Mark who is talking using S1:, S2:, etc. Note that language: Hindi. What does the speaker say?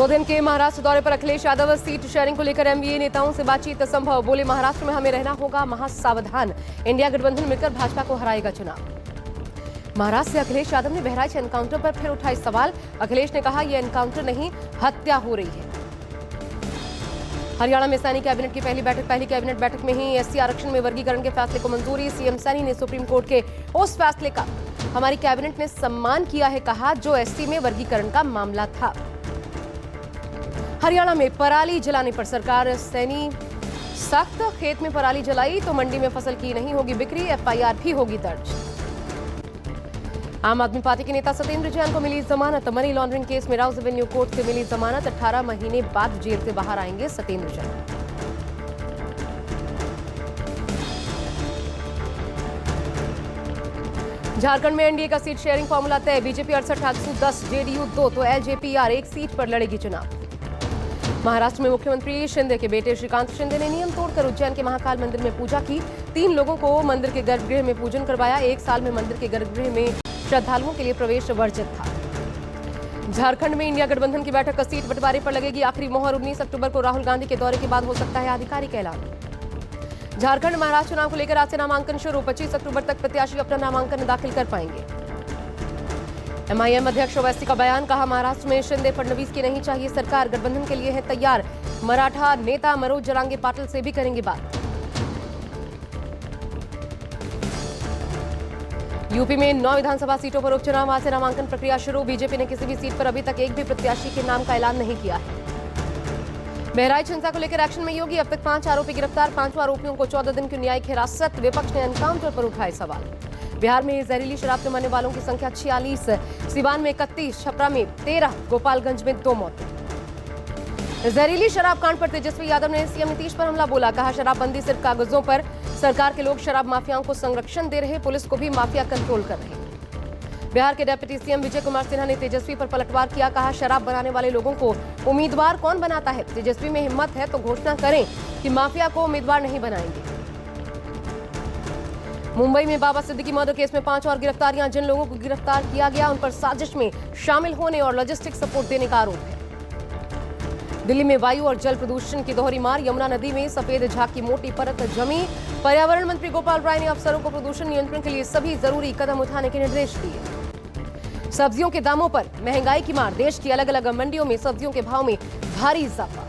S1: 2 दिन के महाराष्ट्र दौरे पर अखिलेश यादव सीट शेयरिंग को लेकर एमवीए नेताओं से बातचीत असंभव। बोले महाराष्ट्र में हमें रहना होगा महासावधान। इंडिया गठबंधन मिलकर भाजपा को हराएगा चुनाव। महाराष्ट्र से अखिलेश यादव ने बहराइच एनकाउंटर पर फिर उठाए सवाल। अखिलेश ने कहा यह एनकाउंटर नहीं, हत्या हो रही है। हरियाणा में सैनी कैबिनेट की पहली कैबिनेट बैठक में ही एससी आरक्षण में वर्गीकरण के फैसले को मंजूरी। सीएम सैनी ने सुप्रीम कोर्ट के उस फैसले का हमारी कैबिनेट ने सम्मान किया है, कहा, जो एससी में वर्गीकरण का मामला था। हरियाणा में पराली जलाने पर सरकार सैनी सख्त। खेत में पराली जलाई तो मंडी में फसल की नहीं होगी बिक्री, एफआईआर भी होगी दर्ज। आम आदमी पार्टी के नेता सत्येंद्र जैन को मिली जमानत। मनी लॉन्ड्रिंग केस में राउज एवेन्यू कोर्ट से मिली जमानत। 18 महीने बाद जेल से बाहर आएंगे सत्येंद्र जैन। झारखंड में एनडीए का सीट शेयरिंग फॉर्मूला तय। बीजेपी 68, 10, जेडीयू 2 तो एलजेपीआर 1 सीट पर लड़ेगी चुनाव। महाराष्ट्र में मुख्यमंत्री शिंदे के बेटे श्रीकांत शिंदे ने नियम तोड़कर उज्जैन के महाकाल मंदिर में पूजा की। 3 लोगों को मंदिर के गर्भगृह में पूजन करवाया। 1 साल में मंदिर के गर्भगृह में श्रद्धालुओं के लिए प्रवेश वर्जित था। झारखंड में इंडिया गठबंधन की बैठक का सीट बंटवारे पर लगेगी आखिरी मोहर। 19 अक्टूबर को राहुल गांधी के दौरे के बाद हो सकता है आधिकारिक ऐलान। झारखंड महाराष्ट्र चुनाव को लेकर आज से नामांकन शुरू। 25 अक्टूबर तक प्रत्याशी अपना नामांकन दाखिल कर पाएंगे। एमआईएम अध्यक्ष ओवैसी का बयान, कहा, महाराष्ट्र में शिंदे फडणवीस की नहीं चाहिए सरकार, गठबंधन के लिए है तैयार। मराठा नेता मनोज जरांगे पाटिल से भी करेंगे बात। यूपी में 9 विधानसभा सीटों पर उपचुनाव। आज से नामांकन प्रक्रिया शुरू। बीजेपी ने किसी भी सीट पर अभी तक एक भी प्रत्याशी के नाम का ऐलान नहीं किया है। बहराइच हिंसा को लेकर एक्शन में योगी। अब तक 5 आरोपी गिरफ्तार। 5 आरोपियों को 14 दिन की न्यायिक हिरासत। विपक्ष ने एनकाउंटर पर उठाए सवाल। बिहार में जहरीली शराब से मरने वालों की संख्या 46। सिवान में 31, छपरा में 13, गोपालगंज में 2 मौतें। जहरीली शराब कांड पर तेजस्वी यादव ने सीएम नीतीश पर हमला बोला। कहा, शराबबंदी सिर्फ कागजों पर, सरकार के लोग शराब माफियाओं को संरक्षण दे रहे, पुलिस को भी माफिया कंट्रोल कर रहे। बिहार के डिप्टी सीएम विजय कुमार सिन्हा ने तेजस्वी पर पलटवार किया। कहा, शराब बनाने वाले लोगों को उम्मीदवार कौन बनाता है? तेजस्वी में हिम्मत है तो घोषणा करें कि माफिया को उम्मीदवार नहीं बनाएंगे। मुंबई में बाबा सिद्दीकी मर्डर केस में 5 और गिरफ्तारियां। जिन लोगों को गिरफ्तार किया गया उन पर साजिश में शामिल होने और लॉजिस्टिक सपोर्ट देने का आरोप है। दिल्ली में वायु और जल प्रदूषण की दोहरी मार। यमुना नदी में सफेद झाग की मोटी परत जमी। पर्यावरण मंत्री गोपाल राय ने अफसरों को प्रदूषण नियंत्रण के लिए सभी जरूरी कदम उठाने के निर्देश दिए। सब्जियों के दामों पर महंगाई की मार। देश की अलग अलग मंडियों में सब्जियों के भाव में भारी इजाफा।